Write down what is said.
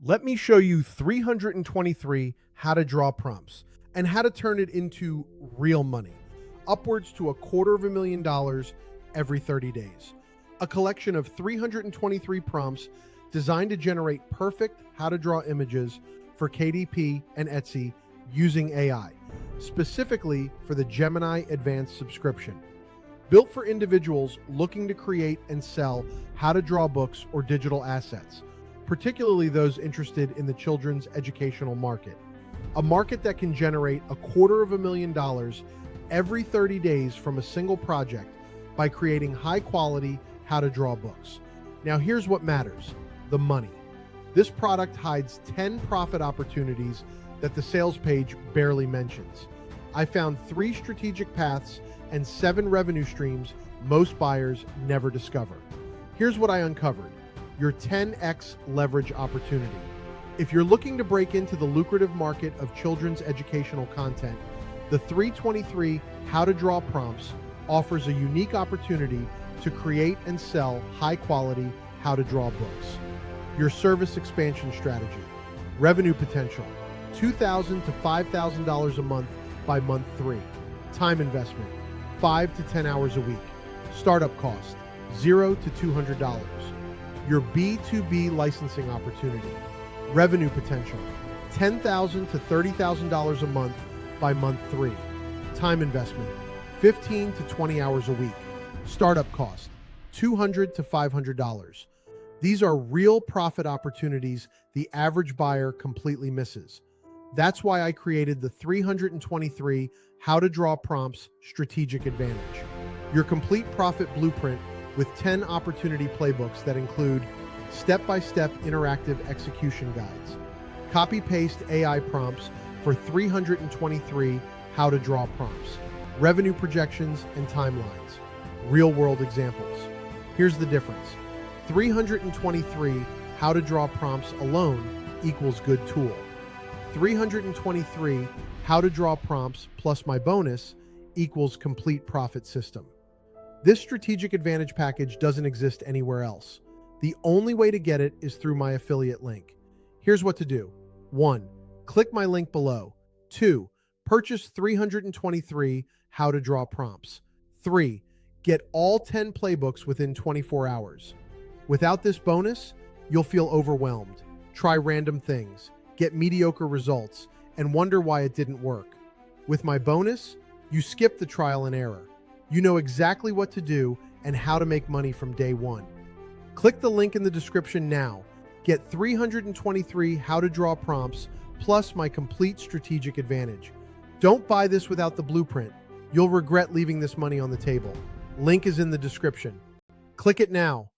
Let me show you 323 how to draw prompts and how to turn it into real money, upwards to $250,000 every 30 days. A collection of 323 prompts designed to generate perfect how to draw images for KDP and Etsy using AI, specifically for the Gemini Advanced subscription. Built for individuals looking to create and sell how to draw books or digital assets, particularly those interested in the children's educational market. A market that can generate $250,000 every 30 days from a single project by creating high-quality how to draw books. Now here's what matters: the money. This product hides 10 profit opportunities that the sales page barely mentions. I found 3 strategic paths and 7 revenue streams most buyers never discover. Here's what I uncovered: your 10x leverage opportunity. If you're looking to break into the lucrative market of children's educational content, the 323 How to Draw Prompts offers a unique opportunity to create and sell high-quality how to draw books. Your service expansion strategy. Revenue potential: $2,000 to $5,000 a month by month 3. Time investment: 5 to 10 hours a week. Startup cost: $0 to $200. Your B2B licensing opportunity. Revenue potential: $10,000 to $30,000 a month by month 3. Time investment: 15 to 20 hours a week. Startup cost: $200 to $500. These are real profit opportunities the average buyer completely misses. That's why I created the 323 How to Draw Prompts Strategic Advantage, your complete profit blueprint with 10 opportunity playbooks that include step-by-step interactive execution guides, copy-paste AI prompts for 323 How to Draw Prompts, revenue projections and timelines, real-world examples. Here's the difference: 323 How to Draw Prompts alone equals good tool. 323 How to Draw Prompts plus my bonus equals complete profit system. This strategic advantage package doesn't exist anywhere else. The only way to get it is through my affiliate link. Here's what to do. 1. Click my link below. 2. Purchase 323 How to Draw Prompts. 3. Get all 10 playbooks within 24 hours. Without this bonus, you'll feel overwhelmed, try random things, get mediocre results, and wonder why it didn't work. With my bonus, you skip the trial and error. You know exactly what to do and how to make money from day one. Click the link in the description now. Get 323 How to Draw Prompts plus my complete strategic advantage. Don't buy this without the blueprint. You'll regret leaving this money on the table. Link is in the description. Click it now.